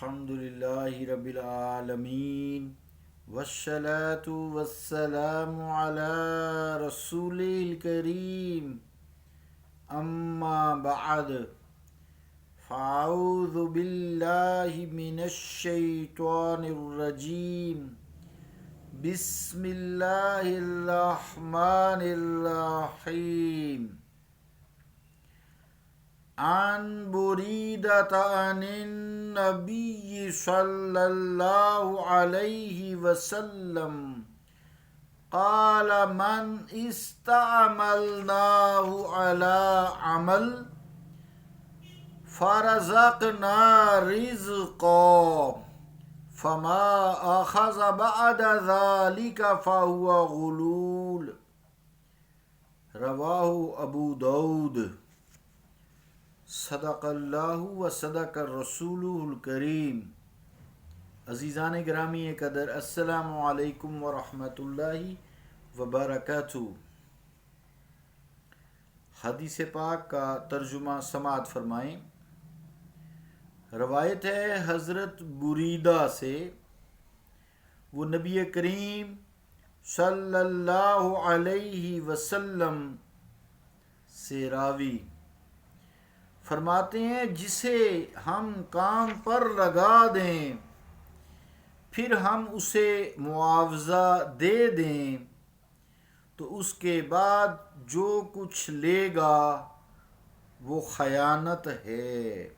الحمد للہ رب العالمین والصلاة والسلام علی رسول الکریم اما بعد فاعوذ باللہ من الشیطان الرجیم بسم اللہ الرحمن الرحیم عن بريدة عن النبي صلى الله عليه وسلم قال من استعملناه على عمل فرزقنا رزقا فما أخذ بعد ذلك فهو غلول رواه أبو داود صدق اللہ و صدق الرسول الکریم۔ عزیزان گرامی قدر، السلام علیکم ورحمۃ اللہ وبرکاتہ۔ حدیث پاک کا ترجمہ سماعت فرمائیں۔ روایت ہے حضرت بریدہ سے، وہ نبی کریم صلی اللہ علیہ وسلم سے راوی فرماتے ہیں، جسے ہم کام پر لگا دیں پھر ہم اسے معاوضہ دے دیں تو اس کے بعد جو کچھ لے گا وہ خیانت ہے۔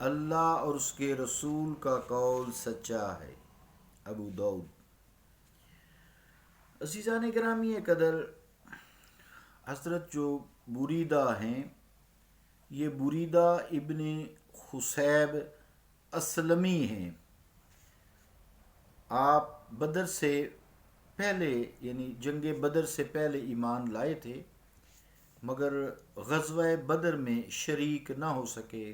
اللہ اور اس کے رسول کا قول سچا ہے۔ ابو داؤد۔ عزیزان گرامی قدر، حضرت جو بریدہ ہیں، یہ بریدہ ابن خصیب اسلمی ہیں۔ آپ بدر سے پہلے، یعنی جنگ بدر سے پہلے ایمان لائے تھے، مگر غزوہ بدر میں شریک نہ ہو سکے،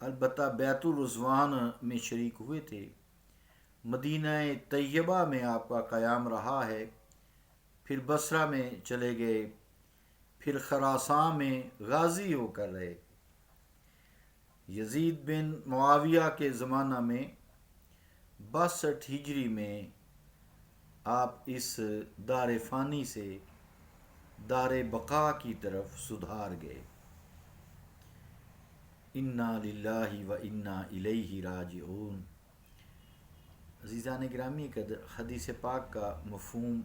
البتہ بیت الرضوان میں شریک ہوئے تھے۔ مدینہ طیبہ میں آپ کا قیام رہا ہے، پھر بصرہ میں چلے گئے، پھر خراسان میں غازی ہو کر رہے۔ یزید بن معاویہ کے زمانہ میں 62 ہجری میں آپ اس دار فانی سے دار بقا کی طرف سدھار گئے۔ انا للہ و انا الیہ راجعون۔ عزیزان گرامی قدر، حدیث پاک کا مفہوم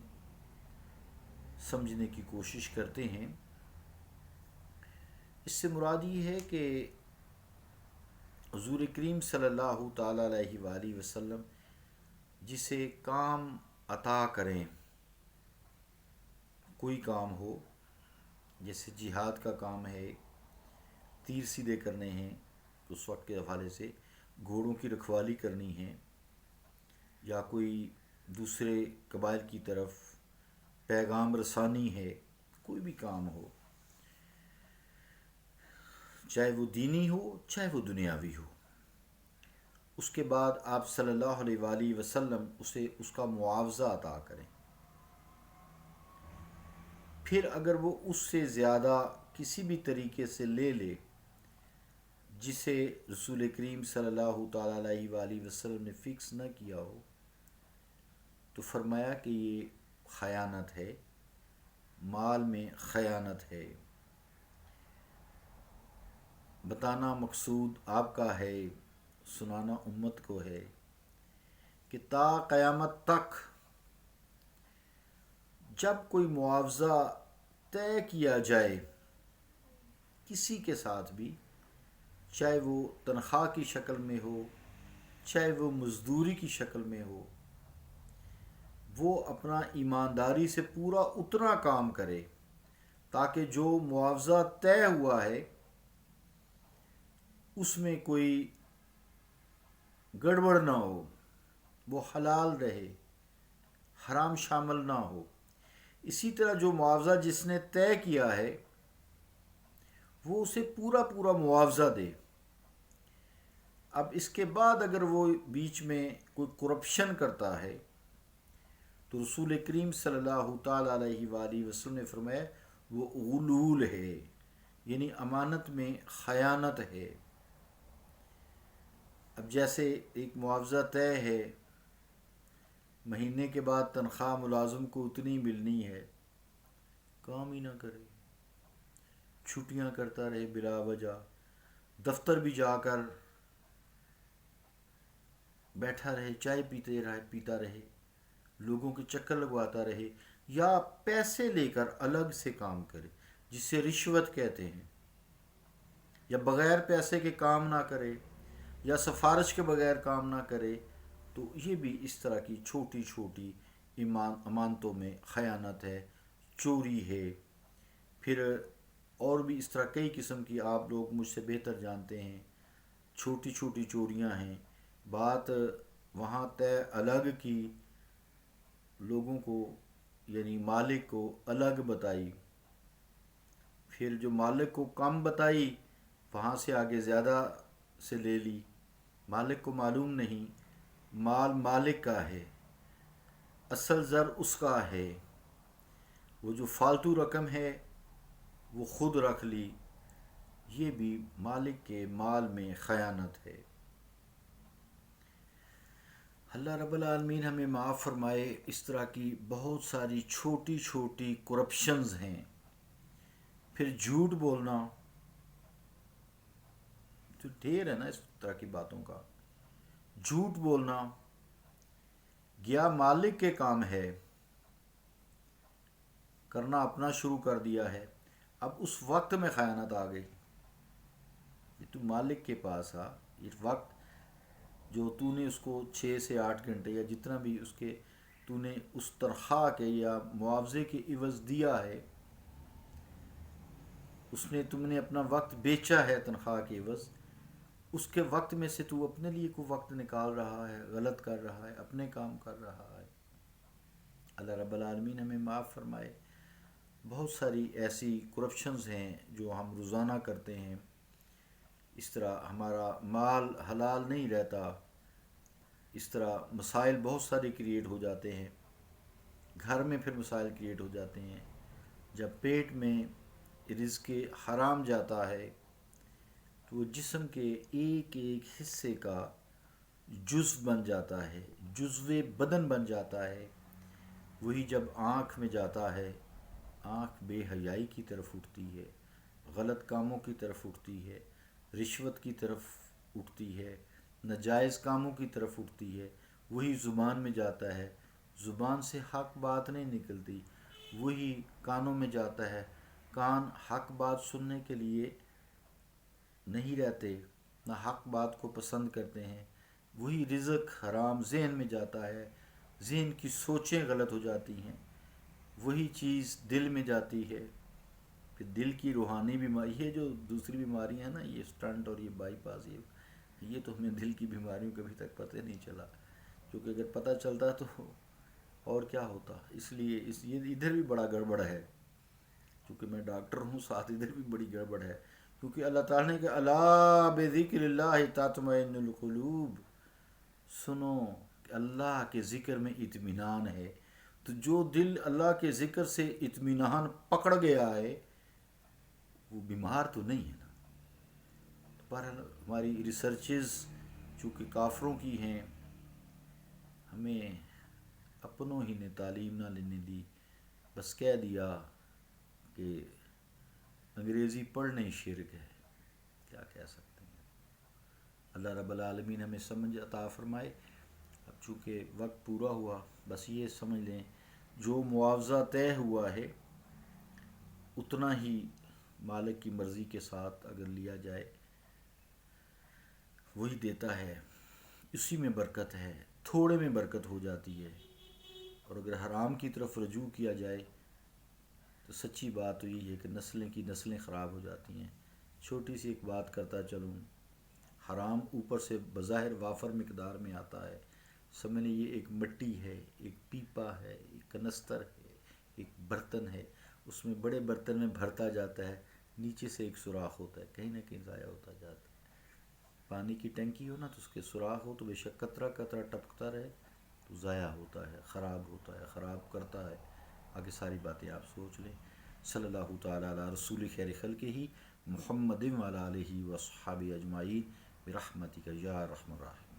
سمجھنے کی کوشش کرتے ہیں۔ اس سے مراد یہ ہے کہ حضور کریم صلی اللہ تعالیٰ علیہ وآلہ وسلم جسے کام عطا کریں، کوئی کام ہو، جیسے جہاد کا کام ہے، تیر سیدھے کرنے ہیں، اس وقت کے حوالے سے گھوڑوں کی رکھوالی کرنی ہے، یا کوئی دوسرے قبائل کی طرف پیغام رسانی ہے، کوئی بھی کام ہو، چاہے وہ دینی ہو چاہے وہ دنیاوی ہو، اس کے بعد آپ صلی اللہ علیہ وآلہ وسلم اسے اس کا معاوضہ عطا کریں۔ پھر اگر وہ اس سے زیادہ کسی بھی طریقے سے لے لے جسے رسول کریم صلی اللہ تعالیٰ علیہ وآلہ وسلم نے فکس نہ کیا ہو، تو فرمایا کہ یہ خیانت ہے، مال میں خیانت ہے۔ بتانا مقصود آپ کا ہے، سنانا امت کو ہے کہ تا قیامت تک جب کوئی معاوضہ طے کیا جائے کسی کے ساتھ بھی، چاہے وہ تنخواہ کی شکل میں ہو چاہے وہ مزدوری کی شکل میں ہو، وہ اپنا ایمانداری سے پورا اتنا کام کرے تاکہ جو معاوضہ طے ہوا ہے اس میں کوئی گڑبڑ نہ ہو، وہ حلال رہے، حرام شامل نہ ہو۔ اسی طرح جو معاوضہ جس نے طے کیا ہے وہ اسے پورا معاوضہ دے۔ اب اس کے بعد اگر وہ بیچ میں کوئی کرپشن کرتا ہے تو رسول کریم صلی اللہ تعالیٰ علیہ وآلہ وسلم نے فرمایا وہ غلول ہے، یعنی امانت میں خیانت ہے۔ اب جیسے ایک معاوضہ طے ہے، مہینے کے بعد تنخواہ ملازم کو اتنی ملنی ہے، کام ہی نہ کرے، چھٹیاں کرتا رہے بلا وجہ، دفتر بھی جا کر بیٹھا رہے، چائے پیتا رہے، لوگوں کے چکر لگواتا رہے، یا پیسے لے کر الگ سے کام کرے جسے رشوت کہتے ہیں، یا بغیر پیسے کے کام نہ کرے، یا سفارش کے بغیر کام نہ کرے، تو یہ بھی اس طرح کی چھوٹی چھوٹی امانتوں میں خیانت ہے، چوری ہے۔ پھر اور بھی اس طرح کئی قسم کی آپ لوگ مجھ سے بہتر جانتے ہیں، چھوٹی چھوٹی چوریاں ہیں۔ بات وہاں طے الگ کی، لوگوں کو یعنی مالک کو الگ بتائی، پھر جو مالک کو کم بتائی وہاں سے آگے زیادہ سے لے لی۔ مالک کو معلوم نہیں، مال مالک کا ہے، اصل زر اس کا ہے، وہ جو فالتو رقم ہے وہ خود رکھ لی۔ یہ بھی مالک کے مال میں خیانت ہے۔ اللہ رب العالمین ہمیں معاف فرمائے۔ اس طرح کی بہت ساری چھوٹی چھوٹی کرپشنز ہیں۔ پھر جھوٹ بولنا تو ڈھیر ہے نا اس طرح کی باتوں کا۔ جھوٹ بولنا، گیا مالک کے کام ہے، کرنا اپنا شروع کر دیا ہے، اب اس وقت میں خیانت آ گئی۔ یہ تو مالک کے پاس آ، یہ وقت جو تو نے اس کو 6 سے 8 گھنٹے یا جتنا بھی اس کے تو نے اس تنخواہ کے یا معاوضے کے عوض دیا ہے، اس نے تم نے اپنا وقت بیچا ہے تنخواہ کے عوض، اس کے وقت میں سے تو اپنے لیے کوئی وقت نکال رہا ہے، غلط کر رہا ہے، اپنے کام کر رہا ہے۔ اللہ رب العالمین ہمیں معاف فرمائے۔ بہت ساری ایسی کرپشنز ہیں جو ہم روزانہ کرتے ہیں، اس طرح ہمارا مال حلال نہیں رہتا، اس طرح مسائل بہت سارے کریٹ ہو جاتے ہیں، گھر میں پھر مسائل کریٹ ہو جاتے ہیں۔ جب پیٹ میں رزق حرام جاتا ہے تو وہ جسم کے ایک ایک حصے کا جزو بن جاتا ہے، جزو بدن بن جاتا ہے۔ وہی جب آنکھ میں جاتا ہے، آنکھ بے حیائی کی طرف اٹھتی ہے، غلط کاموں کی طرف اٹھتی ہے، رشوت کی طرف اٹھتی ہے، ناجائز کاموں کی طرف اٹھتی ہے۔ وہی زبان میں جاتا ہے، زبان سے حق بات نہیں نکلتی، وہی کانوں میں جاتا ہے، کان حق بات سننے کے لیے نہیں رہتے، نہ حق بات کو پسند کرتے ہیں۔ وہی رزق حرام ذہن میں جاتا ہے، ذہن کی سوچیں غلط ہو جاتی ہیں، وہی چیز دل میں جاتی ہے، پھر دل کی روحانی بیماری، یہ جو دوسری بیماریاں ہیں نا، یہ سٹنٹ اور یہ بائی پاس، یہ تو ہمیں دل کی بیماریوں کا ابھی تک پتہ نہیں چلا، کیونکہ اگر پتہ چلتا تو اور کیا ہوتا۔ اس لیے یہ ادھر بھی بڑا گڑبڑ ہے، کیونکہ میں ڈاکٹر ہوں، ساتھ ادھر بھی بڑی گڑبڑ ہے، کیونکہ اللہ تعالیٰ نے کہ الا بذکر اللہ تطمئن القلوب، سنو کہ اللہ کے ذکر میں اطمینان ہے۔ تو جو دل اللہ کے ذکر سے اطمینان پکڑ گیا ہے وہ بیمار تو نہیں ہے نا۔ بہرحال ہماری ریسرچز چونکہ کافروں کی ہیں، ہمیں اپنوں ہی نے تعلیم نہ لینے دی، بس کہہ دیا کہ انگریزی پڑھنا ہی شرک ہے، کیا کہہ سکتے ہیں۔ اللہ رب العالمین ہمیں سمجھ عطا فرمائے۔ اب چونکہ وقت پورا ہوا، بس یہ سمجھ لیں جو معاوضہ طے ہوا ہے اتنا ہی مالک کی مرضی کے ساتھ اگر لیا جائے وہی دیتا ہے، اسی میں برکت ہے، تھوڑے میں برکت ہو جاتی ہے۔ اور اگر حرام کی طرف رجوع کیا جائے تو سچی بات تو یہی ہے کہ نسلیں کی نسلیں خراب ہو جاتی ہیں۔ چھوٹی سی ایک بات کرتا چلوں، حرام اوپر سے بظاہر وافر مقدار میں آتا ہے، سمجھ لیں یہ ایک مٹی ہے، ایک پیپا ہے، ایک کنستر ہے، ایک برتن ہے، اس میں بڑے برتن میں بھرتا جاتا ہے، نیچے سے ایک سوراخ ہوتا ہے، کہیں نہ کہیں ضائع ہوتا جاتا ہے۔ پانی کی ٹنکی ہو نا تو اس کے سوراخ ہو تو بے شک قطرہ قطرہ ٹپکتا رہے تو ضائع ہوتا ہے، خراب ہوتا ہے، خراب کرتا ہے۔ آگے ساری باتیں آپ سوچ لیں۔ صلی اللہ تعالیٰ علی رسول خیر خلقہ محمد وعلی آلہ وصحبہ اجمعین۔ برحمتک یا ارحم الراحمین.